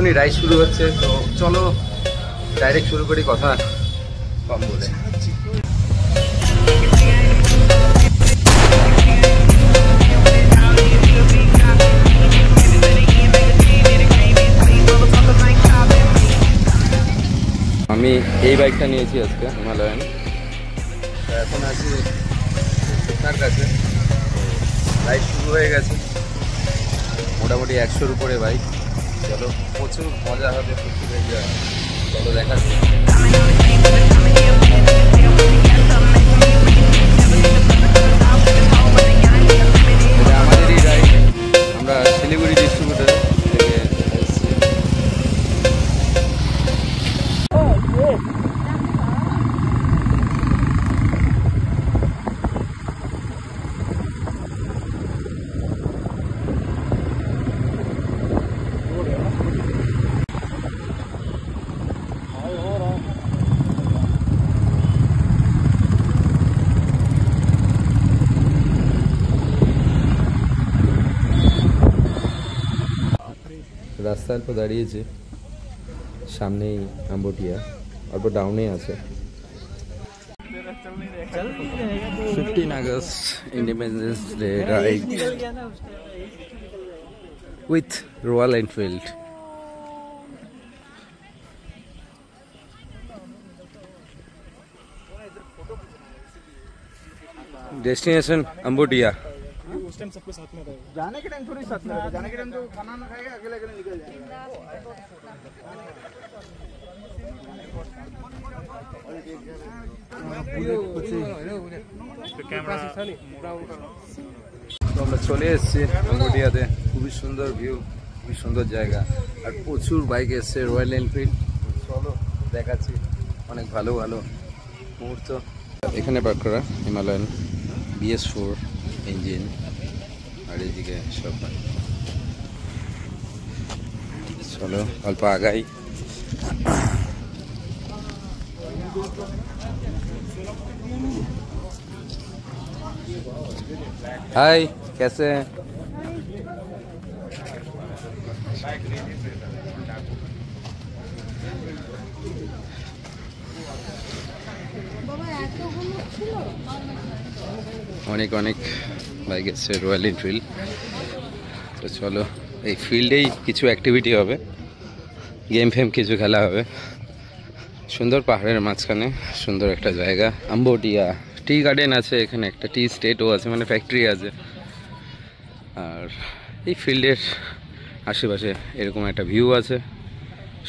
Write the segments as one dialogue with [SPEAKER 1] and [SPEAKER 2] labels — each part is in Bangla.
[SPEAKER 1] এখনই রাইড শুরু হচ্ছে, তো চলো ডাইরেক্ট শুরু করি, কথা কম বলে। আমি এই বাইকটা নিয়েছি আজকে, হিমালয়ান। এখন আছি আপনার কাছে, রাইড শুরু হয়ে গেছে, মোটামুটি 100-র উপরে বাইক। চলো, প্রচুর মজা হবে, প্রচুর এনজয়। চলো দেখাচ্ছি। এটা আমাদেরই রাইড, আমরা শিলিগুড়ি ডিস্ট্রিবিউটর থেকে এসেছি। রাস্তার অল্প দাঁড়িয়েছে, সামনেই আম্বোটিয়া, অল্প ডাউনে আছে। 15 August Independence Day ride with Royal Enfield. Destination Ambotia.
[SPEAKER 2] उस टाइम सबके साथ में रहेगा, जाने के टाइम थोड़ी साथ में रहेगा, जाने के टाइम तो खाना ना खाएगा, अकेले अकेले निकल जाएगा।
[SPEAKER 1] তো আমরা চলে এসেছি আম্বোটিয়াতে, খুবই সুন্দর ভিউ, খুবই সুন্দর জায়গা, আর প্রচুর বাইক এসছে রয়্যাল এনফিল্ড। চলো দেখাচ্ছি অনেক ভালো ভালো মুহূর্ত। এখানে পার্ক করা হিমালয়ান BS4 ইঞ্জিন, আর এইদিকে সব। চলো অল্প আগাই। हाय, कैसे हैं? অনেক অনেক বাইক আছে রয়্যাল এনফিল্ড। তো চলো, এই ফিল্ডেই কিছু অ্যাক্টিভিটি হবে, গেম ফেম কিছু খেলা হবে। সুন্দর পাহাড়ের মাঝখানে সুন্দর একটা জায়গা, আম্বোটিয়া। টি গার্ডেন আছে এখানে, একটা টি স্টেটও আছে, মানে ফ্যাক্টরি আছে। আর এই ফিল্ডের আশেপাশে এরকম একটা ভিউ আছে,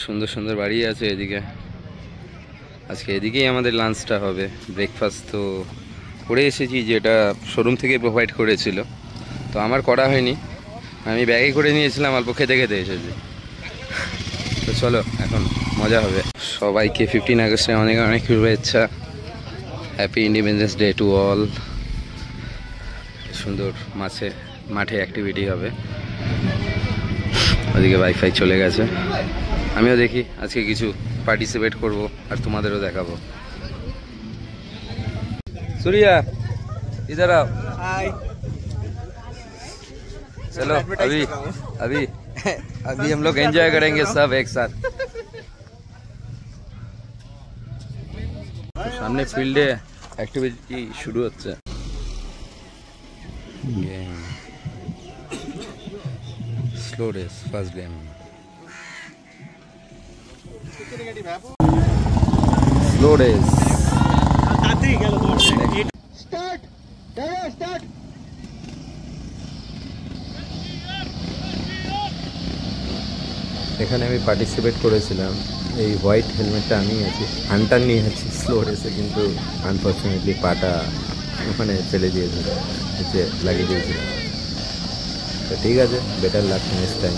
[SPEAKER 1] সুন্দর সুন্দর বাড়ি আছে এদিকে। আজকে এদিকেই আমাদের লাঞ্চটা হবে। ব্রেকফাস্ট তো করে এসেছি, যেটা শোরুম থেকে প্রোভাইড করেছিল, তো আমার করা হয়নি, আমি ব্যাগে করে নিয়েছিলাম, অল্প খেতে খেতে এসেছি। তো চলো এখন মজা হবে। সবাইকে 15 আগস্টে অনেক অনেক শুভেচ্ছা। Happy independence day to all. সুন্দর মাঠে অ্যাক্টিভিটি হবে। ওদিকে ওয়াইফাই চলে গেছে, আমিও দেখি আজকে কিছু পার্টিসিপেট করব আর তোমাদেরও দেখাবো। सूर्या इधर आओ।
[SPEAKER 2] हाय,
[SPEAKER 1] चलो अभी अभी अभी हम लोग एंजॉय करेंगे सब एक साथ। सामने फील्डे एक्टिविटी शुरू होচ্ছে। Game slow race first game. Slow race
[SPEAKER 2] start start.
[SPEAKER 1] এখানে আমি পার্টিসিপেট করেছিলাম, এই হোয়াইট হেলমেটটা আমি আছি, হান্টার নিয়ে আছি স্লো রেসে, কিন্তু আনফর্চুনেটলি পাটা ওখানে ফেলে দিয়েছিল, নিচে লাগিয়ে দিয়েছিল। তো ঠিক আছে, better luck next time.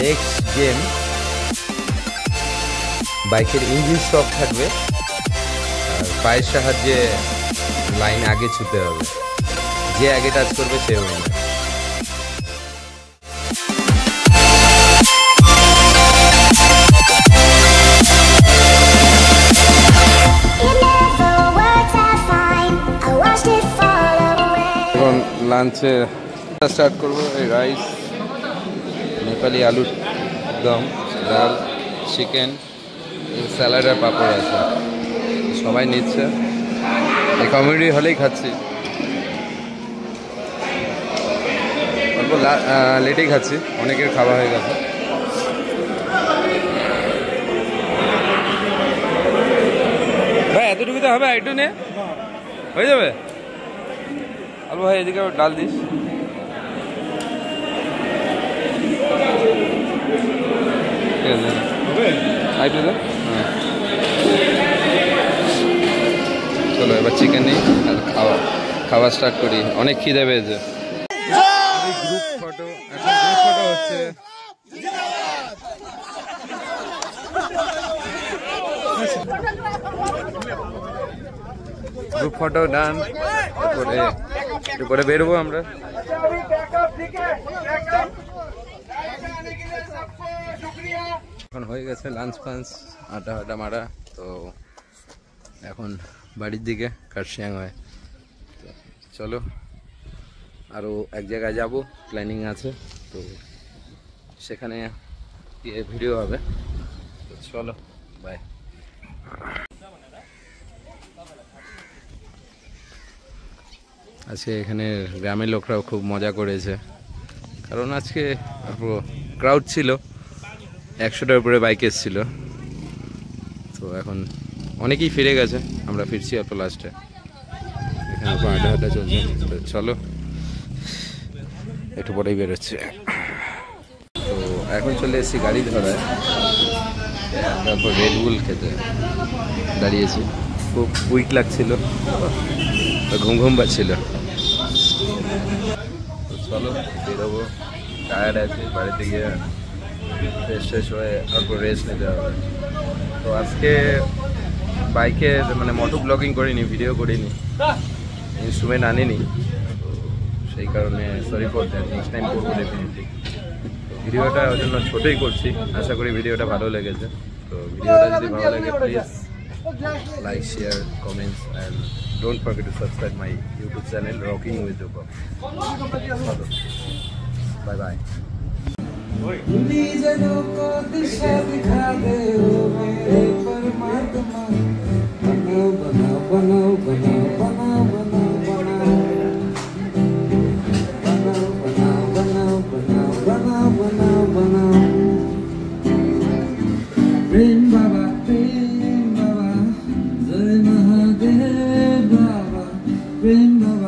[SPEAKER 1] Next game, বাইকের ইঞ্জিন স্টক থাকবে আর পায়ের সাহায্যে লাইন আগে ছুতে হবে, যে আগে টাচ করবে সে উইনার। এখন লাঞ্চে স্টার্ট করবো। এই রাইস, নেপালি আলুর দম, ডাল, চিকেন, স্যালাড আর পাঁপড় আছে। সবাই নিচ্ছে, এই কমিউনিটি হলেই খাচ্ছি, অল্প লেটেই খাচ্ছি, অনেকের খাওয়া হয়ে গেছে। ভাই এতটুকুতে হবে, একটু নে, হয়ে যাবে অল্প। ভাই এদিকে ডাল দিস। ঠিক আছে, একটু দে। হ্যাঁ চলো এবার চিকেন নিই আর খাওয়া স্টার্ট করি, অনেক খিদে পেয়েছে। গ্রুপ ফটো, এখন গ্রুপ ফটো হচ্ছে। গ্রুপ ফটো ডান, একটু পরে বেরোবো আমরা। এখন হয়ে গেছে লাঞ্চ ফাঞ্চ, আড্ডা মারা, তো এখন বাড়ির দিকে কার্শিয়াং হয়। তো চলো আরও এক জায়গায় যাব, প্ল্যানিং আছে, তো সেখানে গিয়ে ভিডিও হবে। তো চলো বাই। আজকে এখানে গ্রামের লোকরাও খুব মজা করেছে, কারণ আজকে ক্রাউড ছিল, 100টার উপরে বাইক এসেছিল। তো এখন অনেকেই ফিরে গেছে, আমরা ফিরছি অল্প লাস্টে। এখানে আড্ডা চলছে, চলো একটু পরেই বেরোচ্ছে। তো এখন চলে এসেছি গাড়ি ধরায়, তারপর রেডবুল খেতে দাঁড়িয়েছি। খুব উইক লাগছিল, ঘুম পাচ্ছিল। তো চলো বেরোবো, টায়ার্ড আছে, বাড়িতে গিয়ে ফ্রেশ হয়ে অল্প রেস্ট নিতে হবে। তো আজকে বাইকে মানে মোটো ব্লগিং করিনি, ভিডিও করিনি, ইনস্ট্রুমেন্ট আনিনি, তো সেই কারণে sorry for that, next time করবো ডেফিনেটলি। তো ভিডিওটা ওই জন্য ছোটোই করছি, আশা করি ভিডিওটা ভালো লেগেছে। তো ভিডিওটা যদি ভালো লাগে please like, share, comments and don't forget to subscribe my YouTube channel rocking with Rupam. Bye bye.
[SPEAKER 3] जगहों को दिशा दिखा दे ओ मेरे परमात्मा, बनाओ बनाओ बनाओ बनाओ बनाओ बनाओ बनाओ बनाओ बनाओ बनाओ बनाओ बनाओ। प्रेम बाबा जय महादेव बाबा, प्रेम बाबा।